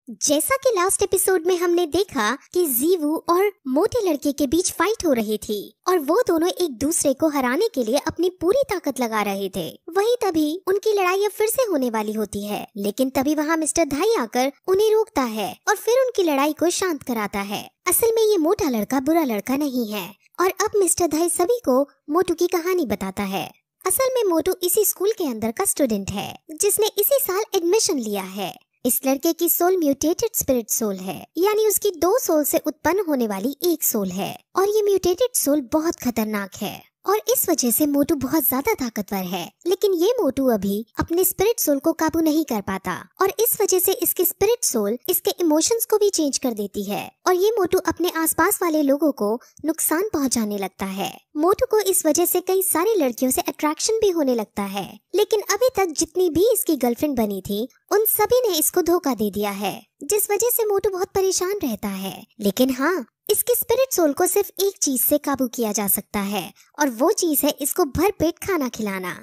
जैसा कि last episode में हमने देखा कि जीवू और मोटे लड़के के बीच फाइट हो रही थी और वो दोनों एक दूसरे को हराने के लिए अपनी पूरी ताकत लगा रहे थे। वहीं तभी उनकी लड़ाई अब फिर से होने वाली होती है, लेकिन तभी वहाँ मिस्टर धाई आकर उन्हें रोकता है और फिर उनकी लड़ाई को शांत कराता है। असल में ये मोटा लड़का बुरा लड़का नहीं है और अब मिस्टर धाई सभी को मोटू की कहानी बताता है। असल में मोटू इसी स्कूल के अंदर का स्टूडेंट है जिसने इसी साल एडमिशन लिया है। इस लड़के की सोल म्यूटेटेड स्पिरिट सोल है, यानी उसकी 2 सोल से उत्पन्न होने वाली एक सोल है और ये म्यूटेटेड सोल बहुत खतरनाक है और इस वजह से मोटू बहुत ज्यादा ताकतवर है। लेकिन ये मोटू अभी अपने स्पिरिट सोल को काबू नहीं कर पाता और इस वजह से इसकी स्पिरिट सोल इसके इमोशंस को भी चेंज कर देती है और ये मोटू अपने आसपास वाले लोगों को नुकसान पहुंचाने लगता है। मोटू को इस वजह से कई सारी लड़कियों से अट्रैक्शन भी होने लगता है, लेकिन अभी तक जितनी भी इसकी गर्लफ्रेंड बनी थी उन सभी ने इसको धोखा दे दिया है, जिस वजह से मोटू बहुत परेशान रहता है। लेकिन हाँ, इसकी स्पिरिट सोल को सिर्फ एक चीज से काबू किया जा सकता है और वो चीज है इसको भरपेट खाना खिलाना।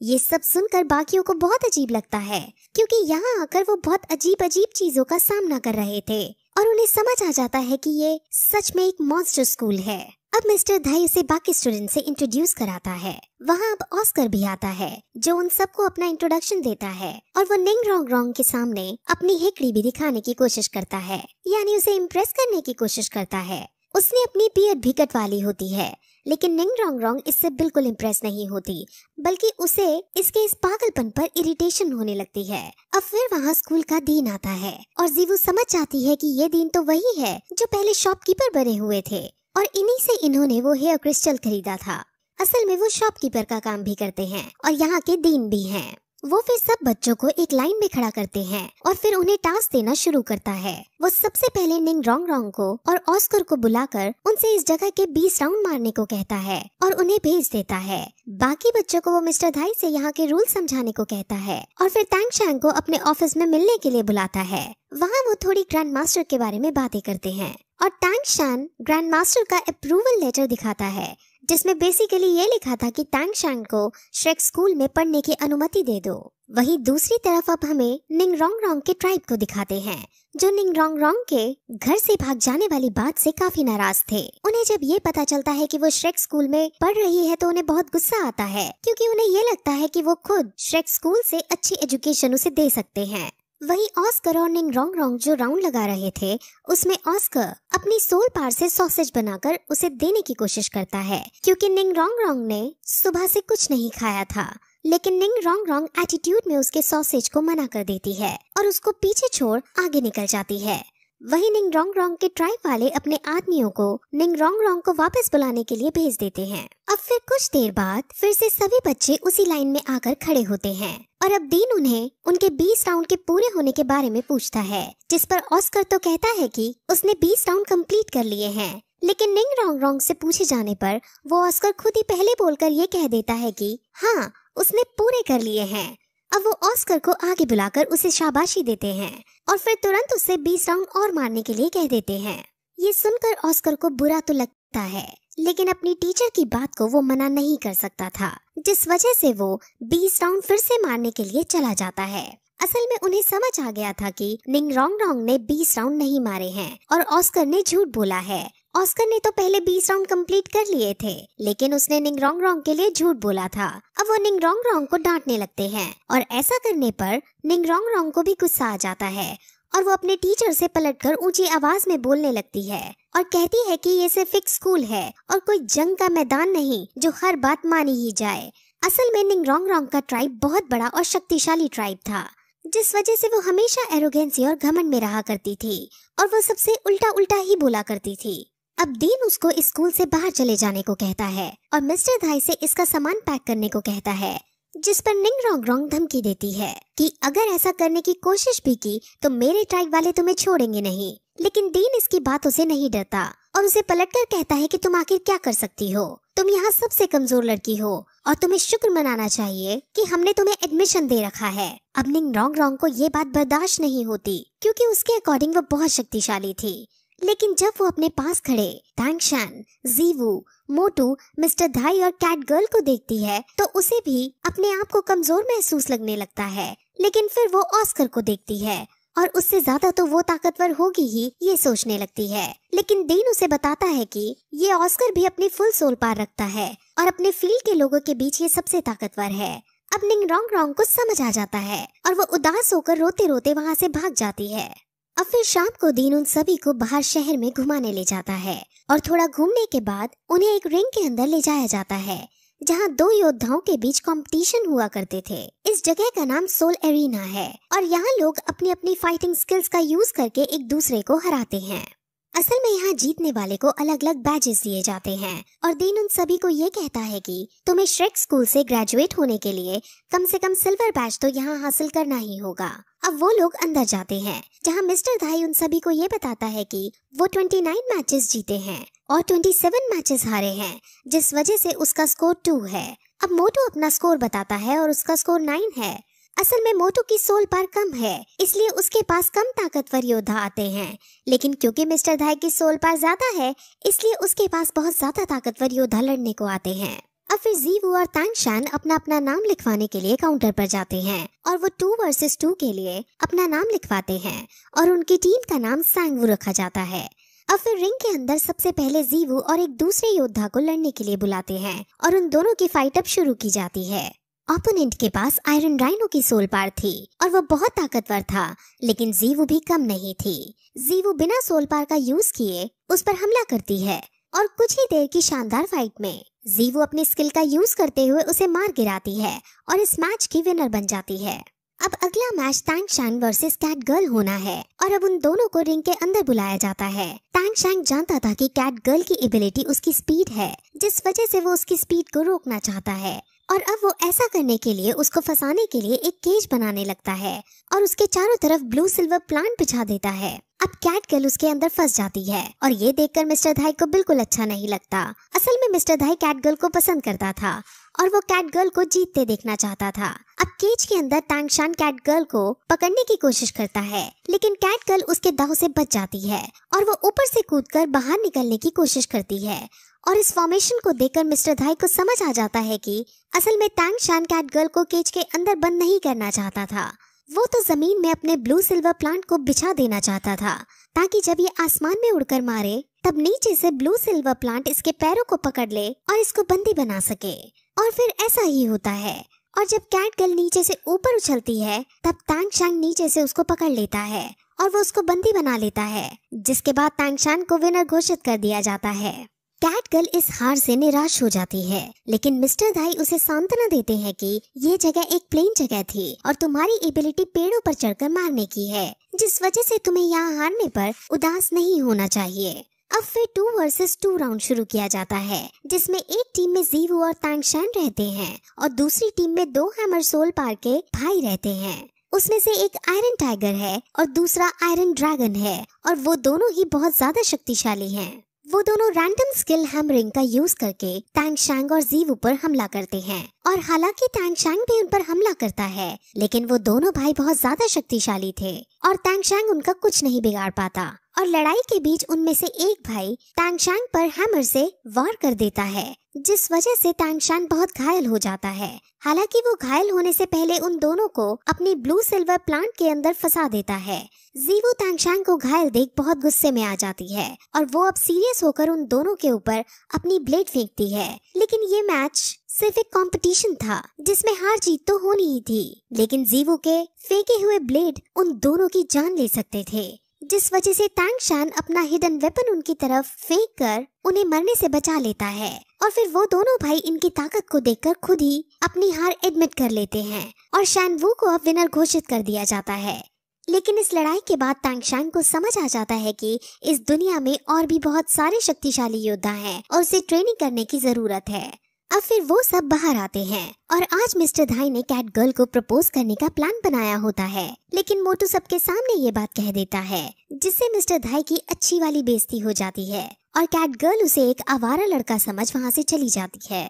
ये सब सुनकर बाकियों को बहुत अजीब लगता है क्योंकि यहाँ आकर वो बहुत अजीब अजीब चीजों का सामना कर रहे थे और उन्हें समझ आ जाता है कि ये सच में एक मॉन्स्टर स्कूल है। अब मिस्टर धाई उसे बाकी स्टूडेंट से इंट्रोड्यूस कराता है। वहाँ अब ऑस्कर भी आता है जो उन सबको अपना इंट्रोडक्शन देता है और वो निंग रोंग रोंग के सामने अपनी हेकड़ी भी दिखाने की कोशिश करता है, यानी उसे इम्प्रेस करने की कोशिश करता है। उसने अपनी बियर्ड भी कटवा ली होती है, लेकिन निंग रोंग रोंग इससे बिल्कुल इम्प्रेस नहीं होती, बल्कि उसे इसके इस पागलपन पर इरिटेशन होने लगती है। अब फिर वहाँ स्कूल का दिन आता है और जीवू समझ जाती है कि ये दिन तो वही है जो पहले शॉपकीपर बने हुए थे और इन्हीं से इन्होंने वो हेयर क्रिस्टल खरीदा था। असल में वो शॉपकीपर का काम भी करते हैं और यहाँ के डीन भी हैं। वो फिर सब बच्चों को एक लाइन में खड़ा करते हैं और फिर उन्हें टास्क देना शुरू करता है। वो सबसे पहले निंग रोंग रोंग को और ऑस्कर को बुलाकर उनसे इस जगह के 20 राउंड मारने को कहता है और उन्हें भेज देता है। बाकी बच्चों को वो मिस्टर धाई से यहाँ के रूल समझाने को कहता है और फिर टैंग शैंग को अपने ऑफिस में मिलने के लिए बुलाता है। वहाँ वो थोड़ी ग्रैंड मास्टर के बारे में बातें करते हैं और टैंग शैंग ग्रैंड मास्टर का अप्रूवल लेटर दिखाता है जिसमें बेसिकली ये लिखा था कि टैंग शैंग को श्रेक स्कूल में पढ़ने की अनुमति दे दो। वहीं दूसरी तरफ अब हमें निंग रोंग रोंग के ट्राइब को दिखाते हैं जो निंग रोंग रोंग के घर से भाग जाने वाली बात से काफी नाराज थे। उन्हें जब ये पता चलता है कि वो श्रेक स्कूल में पढ़ रही है तो उन्हें बहुत गुस्सा आता है क्योंकि उन्हें ये लगता है कि वो खुद श्रेक स्कूल से अच्छी एजुकेशन उसे दे सकते हैं। वहीं ऑस्कर और निंग रोंग रोंग जो राउंड लगा रहे थे उसमें ऑस्कर अपनी सोल पार से सॉसेज बनाकर उसे देने की कोशिश करता है क्योंकि निंग रोंग रोंग ने सुबह से कुछ नहीं खाया था, लेकिन निंग रोंग रोंग एटीट्यूड में उसके सॉसेज को मना कर देती है और उसको पीछे छोड़ आगे निकल जाती है। वहीं निंग रोंग रोंग के ट्राइब वाले अपने आदमियों को निंग रोंग रोंग को वापस बुलाने के लिए भेज देते हैं। अब फिर कुछ देर बाद फिर से सभी बच्चे उसी लाइन में आकर खड़े होते हैं और अब डीन उन्हें उनके 20 राउंड के पूरे होने के बारे में पूछता है, जिस पर ऑस्कर तो कहता है कि उसने 20 राउंड कंप्लीट कर लिए हैं, लेकिन निंग रोंग रोंग से पूछे जाने पर वो ऑस्कर खुद ही पहले बोलकर ये कह देता है कि हाँ उसने पूरे कर लिए हैं। अब वो ऑस्कर को आगे बुलाकर उसे शाबाशी देते हैं और फिर तुरंत उसे 20 राउंड और मारने के लिए कह देते हैं। ये सुनकर ऑस्कर को बुरा तो लगता है, लेकिन अपनी टीचर की बात को वो मना नहीं कर सकता था, जिस वजह से वो 20 राउंड फिर से मारने के लिए चला जाता है। असल में उन्हें समझ आ गया था कि निंग रोंग रोंग ने 20 राउंड नहीं मारे हैं और ऑस्कर ने झूठ बोला है। ऑस्कर ने तो पहले 20 राउंड कंप्लीट कर लिए थे, लेकिन उसने निंग रोंग रोंग के लिए झूठ बोला था। अब वो निंग रोंग रोंग को डांटने लगते हैं और ऐसा करने पर निंग रोंग रोंग को भी गुस्सा आ जाता है और वो अपने टीचर से पलटकर ऊंची आवाज में बोलने लगती है और कहती है कि ये सिर्फ एक स्कूल है और कोई जंग का मैदान नहीं जो हर बात मानी ही जाए। असल में निंग रोंग रोंग का ट्राइब बहुत बड़ा और शक्तिशाली ट्राइब था, जिस वजह से वो हमेशा एरोगेंसी और घमंड में रहा करती थी और वो सबसे उल्टा उल्टा ही बोला करती थी। अब डीन उसको इस स्कूल से बाहर चले जाने को कहता है और मिस्टर धाई से इसका सामान पैक करने को कहता है, जिस पर निंग रोंग रोंग धमकी देती है कि अगर ऐसा करने की कोशिश भी की तो मेरे ट्राइब वाले तुम्हें छोड़ेंगे नहीं। लेकिन डीन इसकी बातों से नहीं डरता और उसे पलटकर कहता है कि तुम आखिर क्या कर सकती हो, तुम यहाँ सबसे कमजोर लड़की हो और तुम्हें शुक्र मनाना चाहिए कि हमने तुम्हें एडमिशन दे रखा है। अब निंग रोंग रोंग को ये बात बर्दाश्त नहीं होती क्योंकि उसके अकॉर्डिंग वो बहुत शक्तिशाली थी, लेकिन जब वो अपने पास खड़े टैंग शैंग, जीवू, मोटू, मिस्टर धाई और कैट गर्ल को देखती है तो उसे भी अपने आप को कमजोर महसूस लगने लगता है। लेकिन फिर वो ऑस्कर को देखती है और उससे ज्यादा तो वो ताकतवर होगी ही ये सोचने लगती है। लेकिन डीन उसे बताता है कि ये ऑस्कर भी अपनी फुल सोल पार रखता है और अपने फील्ड के लोगों के बीच ये सबसे ताकतवर है। अब निंग रोंग को समझ आ जाता है और वो उदास होकर रोते रोते वहाँ से भाग जाती है। अब फिर शाम को डीन उन सभी को बाहर शहर में घुमाने ले जाता है और थोड़ा घूमने के बाद उन्हें एक रिंग के अंदर ले जाया जाता है जहाँ दो योद्धाओं के बीच कंपटीशन हुआ करते थे। इस जगह का नाम सोल एरिना है और यहाँ लोग अपनी अपनी फाइटिंग स्किल्स का यूज करके एक दूसरे को हराते हैं। असल में यहाँ जीतने वाले को अलग अलग बैजेस दिए जाते हैं और डीन उन सभी को ये कहता है कि तुम्हें श्रेक स्कूल से ग्रेजुएट होने के लिए कम से कम सिल्वर बैज तो यहाँ हासिल करना ही होगा। अब वो लोग अंदर जाते हैं जहाँ मिस्टर धाई उन सभी को ये बताता है कि वो 29 मैचेस जीते हैं और 27 मैचेस हारे हैं, जिस वजह से उसका स्कोर 2 है। अब मोटू अपना स्कोर बताता है और उसका स्कोर 9 है। असल में मोटू की सोल पार कम है, इसलिए उसके पास कम ताकतवर योद्धा आते हैं, लेकिन क्योंकि मिस्टर धाई की सोल पार ज्यादा है इसलिए उसके पास बहुत ज्यादा ताकतवर योद्धा लड़ने को आते हैं। अब फिर जीवू और तांगशान अपना अपना नाम लिखवाने के लिए काउंटर पर जाते हैं और वो 2 वर्सेस 2 के लिए अपना नाम लिखवाते हैं और उनकी टीम का नाम सांगवू रखा जाता है। अब फिर रिंग के अंदर सबसे पहले जीवू और एक दूसरे योद्धा को लड़ने के लिए बुलाते हैं और उन दोनों की फाइट अब शुरू की जाती है। ओपोनेंट के पास आयरन राइनो की सोल पार थी और वो बहुत ताकतवर था, लेकिन जीवू भी कम नहीं थी। जीवू बिना सोल पार का यूज किए उस पर हमला करती है और कुछ ही देर की शानदार फाइट में जीवू अपनी स्किल का यूज करते हुए उसे मार गिराती है और इस मैच की विनर बन जाती है। अब अगला match Tangshan versus cat girl होना है और अब उन दोनों को रिंग के अंदर बुलाया जाता है। तांगशान जानता था कि कैट गर्ल की एबिलिटी उसकी स्पीड है, जिस वजह से वो उसकी स्पीड को रोकना चाहता है और अब वो ऐसा करने के लिए उसको फंसाने के लिए एक केज बनाने लगता है और उसके चारों तरफ ब्लू सिल्वर प्लांट बिछा देता है। अब कैट गर्ल उसके अंदर फंस जाती है और ये देखकर मिस्टर धाई को बिल्कुल अच्छा नहीं लगता। असल में मिस्टर धाई कैट गर्ल को पसंद करता था और वो कैट गर्ल को जीतते देखना चाहता था। अब केज के अंदर तांगशान कैट गर्ल को पकड़ने की कोशिश करता है, लेकिन कैट गर्ल उसके दाव से बच जाती है और वो ऊपर से कूदकर बाहर निकलने की कोशिश करती है। और इस फॉर्मेशन को देखकर मिस्टर धाई को समझ आ जाता है कि असल में तांगशान कैट गर्ल को केज के अंदर बंद नहीं करना चाहता था, वो तो जमीन में अपने ब्लू सिल्वर प्लांट को बिछा देना चाहता था ताकि जब ये आसमान में उड़कर मारे तब नीचे से ब्लू सिल्वर प्लांट इसके पैरों को पकड़ ले और इसको बंदी बना सके। और फिर ऐसा ही होता है और जब कैट गर्ल नीचे से ऊपर उछलती है तब तांगशान नीचे से उसको पकड़ लेता है और वो उसको बंदी बना लेता है, जिसके बाद तांगशान को विनर घोषित कर दिया जाता है। कैट गर्ल इस हार से निराश हो जाती है, लेकिन मिस्टर धाई उसे सांत्वना देते हैं कि ये जगह एक प्लेन जगह थी और तुम्हारी एबिलिटी पेड़ों पर चढ़कर मारने की है, जिस वजह से तुम्हें यहाँ हारने पर उदास नहीं होना चाहिए। अब फिर 2 वर्सेस 2 राउंड शुरू किया जाता है, जिसमें एक टीम में जीवू और तांगशान रहते हैं और दूसरी टीम में 2 हैमर सोल पार के भाई रहते हैं। उसमें से एक आयरन टाइगर है और दूसरा आयरन ड्रैगन है और वो दोनों ही बहुत ज्यादा शक्तिशाली हैं। वो दोनों रैंडम स्किल हैमरिंग का यूज करके तांगशांग और जीवू पर हमला करते हैं और हालांकि तांगशांग भी उन पर हमला करता है, लेकिन वो दोनों भाई बहुत ज्यादा शक्तिशाली थे और तांगशांग उनका कुछ नहीं बिगाड़ पाता और लड़ाई के बीच उनमें से एक भाई तांगशांग पर हैमर से वार कर देता है, जिस वजह से तांगशांग बहुत घायल हो जाता है। हालांकि वो घायल होने से पहले उन दोनों को अपनी ब्लू सिल्वर प्लांट के अंदर फंसा देता है। जीवू तांगशांग को घायल देख बहुत गुस्से में आ जाती है और वो अब सीरियस होकर उन दोनों के ऊपर अपनी ब्लेड फेंकती है। लेकिन ये मैच सिर्फ एक कंपटीशन था जिसमें हार जीत तो होनी ही थी, लेकिन जीवू के फेंके हुए ब्लेड उन दोनों की जान ले सकते थे, जिस वजह से तांगशान अपना हिडन वेपन उनकी तरफ फेंक कर उन्हें मरने से बचा लेता है और फिर वो दोनों भाई इनकी ताकत को देखकर खुद ही अपनी हार एडमिट कर लेते हैं और शानवू को अब विनर घोषित कर दिया जाता है। लेकिन इस लड़ाई के बाद तांगशान को समझ आ जाता है कि इस दुनिया में और भी बहुत सारे शक्तिशाली योद्धा हैं और उसे ट्रेनिंग करने की जरूरत है। अब फिर वो सब बाहर आते हैं और आज मिस्टर धाई ने कैट गर्ल को प्रपोज करने का प्लान बनाया होता है, लेकिन मोटू सबके सामने ये बात कह देता है, जिससे मिस्टर धाई की अच्छी वाली बेइज्जती हो जाती है और कैट गर्ल उसे एक आवारा लड़का समझ वहाँ से चली जाती है।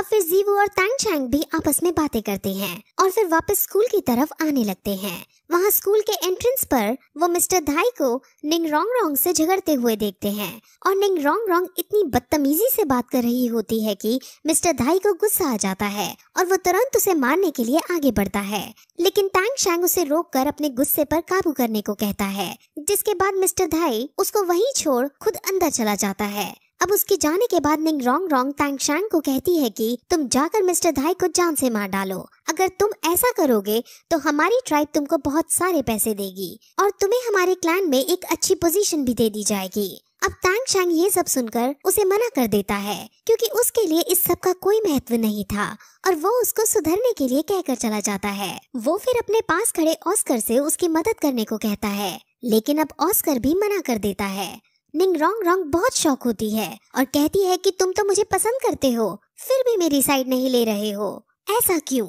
अब फिर जीवू और टैंग चैंग भी आपस में बातें करते हैं और फिर वापस स्कूल की तरफ आने लगते हैं। वहाँ स्कूल के एंट्रेंस पर वो मिस्टर धाई को निंग रोंग रोंग से झगड़ते हुए देखते हैं और निंग रोंग रोंग इतनी बदतमीजी से बात कर रही होती है कि मिस्टर धाई को गुस्सा आ जाता है और वो तुरंत उसे मारने के लिए आगे बढ़ता है, लेकिन टैंग चैंग उसे रोककर अपने गुस्से पर काबू करने को कहता है, जिसके बाद मिस्टर धाई उसको वहीं छोड़ खुद अंदर चला जाता है। अब उसके जाने के बाद निंग रोंग रोंग टैंग चैंग को कहती है कि तुम जाकर मिस्टर धाई को जान से मार डालो। अगर तुम ऐसा करोगे तो हमारी ट्राइब तुमको बहुत सारे पैसे देगी और तुम्हें हमारे क्लैन में एक अच्छी पोजीशन भी दे दी जाएगी। अब टैंग चैंग ये सब सुनकर उसे मना कर देता है क्योंकि उसके लिए इस सब का कोई महत्व नहीं था और वो उसको सुधरने के लिए कहकर चला जाता है। वो फिर अपने पास खड़े ऑस्कर से उसकी मदद करने को कहता है, लेकिन अब ऑस्कर भी मना कर देता है। निंग रोंग रोंग बहुत शौक होती है और कहती है कि तुम तो मुझे पसंद करते हो, फिर भी मेरी साइड नहीं ले रहे हो, ऐसा क्यों?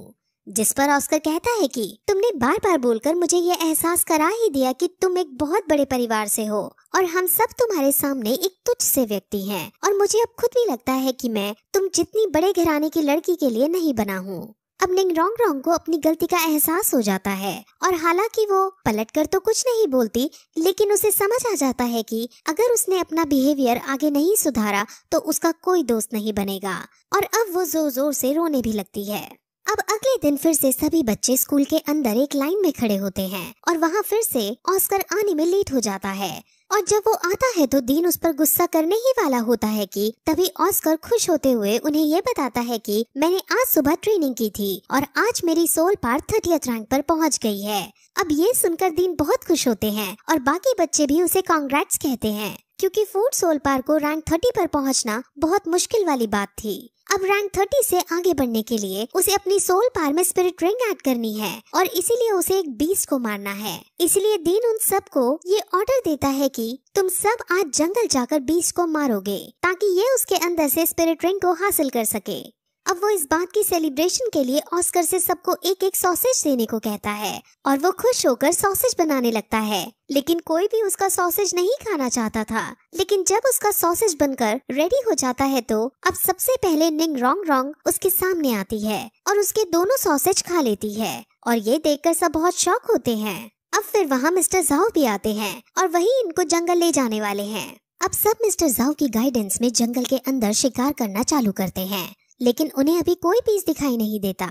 जिस पर ऑस्कर कहता है कि तुमने बार बार बोलकर मुझे ये एहसास करा ही दिया कि तुम एक बहुत बड़े परिवार से हो और हम सब तुम्हारे सामने एक तुच्छ से व्यक्ति हैं और मुझे अब खुद भी लगता है कि मैं तुम जितनी बड़े घराने की लड़की के लिए नहीं बना हूँ। अब निंग रोंग रोंग को अपनी गलती का एहसास हो जाता है और हालांकि वो पलटकर तो कुछ नहीं बोलती, लेकिन उसे समझ आ जाता है कि अगर उसने अपना बिहेवियर आगे नहीं सुधारा तो उसका कोई दोस्त नहीं बनेगा और अब वो जोर जोर से रोने भी लगती है। अब अगले दिन फिर से सभी बच्चे स्कूल के अंदर एक लाइन में खड़े होते हैं और वहाँ फिर से ऑस्कर आने में लेट हो जाता है और जब वो आता है तो डीन उस पर गुस्सा करने ही वाला होता है कि तभी ऑस्कर खुश होते हुए उन्हें ये बताता है कि मैंने आज सुबह ट्रेनिंग की थी और आज मेरी सोल पार 30th रैंक पर पहुंच गई है। अब ये सुनकर डीन बहुत खुश होते हैं और बाकी बच्चे भी उसे कांग्रेट्स कहते हैं क्योंकि फूड सोल पार को रैंक 30 पर पहुंचना बहुत मुश्किल वाली बात थी। अब रैंक 30 से आगे बढ़ने के लिए उसे अपनी सोल पार में स्पिरिट रिंग ऐड करनी है और इसीलिए उसे एक बीस्ट को मारना है। इसलिए डीन उन सबको ये ऑर्डर देता है कि तुम सब आज जंगल जाकर बीस्ट को मारोगे ताकि ये उसके अंदर से स्पिरिट रिंग को हासिल कर सके। अब वो इस बात की सेलिब्रेशन के लिए ऑस्कर से सबको एक एक सॉसेज देने को कहता है और वो खुश होकर सॉसेज बनाने लगता है, लेकिन कोई भी उसका सॉसेज नहीं खाना चाहता था। लेकिन जब उसका सॉसेज बनकर रेडी हो जाता है तो अब सबसे पहले निंग रोंग रोंग उसके सामने आती है और उसके दोनों सॉसेज खा लेती है और ये देखकर सब बहुत शॉक होते हैं। अब फिर वहाँ मिस्टर जाओ भी आते हैं और वही इनको जंगल ले जाने वाले हैं। अब सब मिस्टर जाओ की गाइडेंस में जंगल के अंदर शिकार करना चालू करते हैं, लेकिन उन्हें अभी कोई पीस दिखाई नहीं देता।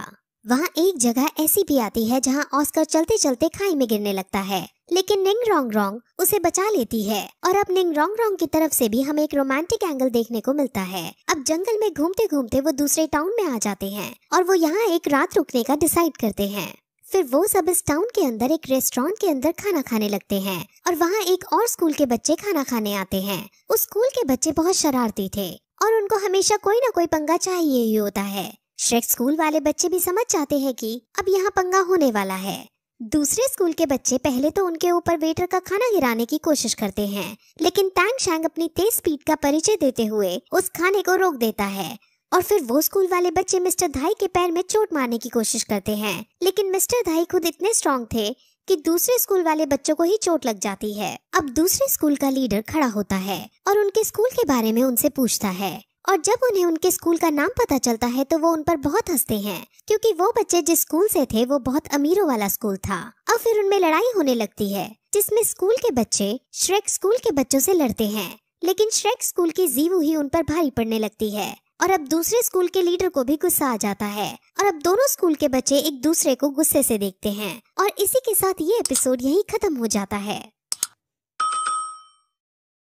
वहाँ एक जगह ऐसी भी आती है जहाँ ऑस्कर चलते चलते खाई में गिरने लगता है, लेकिन निंग रोंग रोंग उसे बचा लेती है और अब निंग रोंग रोंग की तरफ से भी हमें एक रोमांटिक एंगल देखने को मिलता है। अब जंगल में घूमते घूमते वो दूसरे टाउन में आ जाते हैं और वो यहाँ एक रात रुकने का डिसाइड करते हैं। फिर वो सब इस टाउन के अंदर एक रेस्टोरेंट के अंदर खाना खाने लगते हैं और वहाँ एक और स्कूल के बच्चे खाना खाने आते हैं। उस स्कूल के बच्चे बहुत शरारती थे और उनको हमेशा कोई ना कोई पंगा चाहिए ही होता है। श्रेक स्कूल वाले बच्चे भी समझ जाते हैं कि अब यहाँ पंगा होने वाला है। दूसरे स्कूल के बच्चे पहले तो उनके ऊपर वेटर का खाना गिराने की कोशिश करते हैं, लेकिन टैंग शैंग अपनी तेज स्पीड का परिचय देते हुए उस खाने को रोक देता है और फिर वो स्कूल वाले बच्चे मिस्टर धाई के पैर में चोट मारने की कोशिश करते हैं, लेकिन मिस्टर धाई खुद इतने स्ट्रॉन्ग थे कि दूसरे स्कूल वाले बच्चों को ही चोट लग जाती है। अब दूसरे स्कूल का लीडर खड़ा होता है और उनके स्कूल के बारे में उनसे पूछता है और जब उन्हें उनके स्कूल का नाम पता चलता है तो वो उन पर बहुत हंसते हैं क्योंकि वो बच्चे जिस स्कूल से थे वो बहुत अमीरों वाला स्कूल था। अब फिर उनमें लड़ाई होने लगती है जिसमें स्कूल के बच्चे श्रेक स्कूल के बच्चों से लड़ते हैं, लेकिन श्रेक स्कूल की जीवू ही उन पर भारी पड़ने लगती है और अब दूसरे स्कूल के लीडर को भी गुस्सा आ जाता है और अब दोनों स्कूल के बच्चे एक दूसरे को गुस्से से देखते हैं और इसी के साथ ये एपिसोड यहीं खत्म हो जाता है।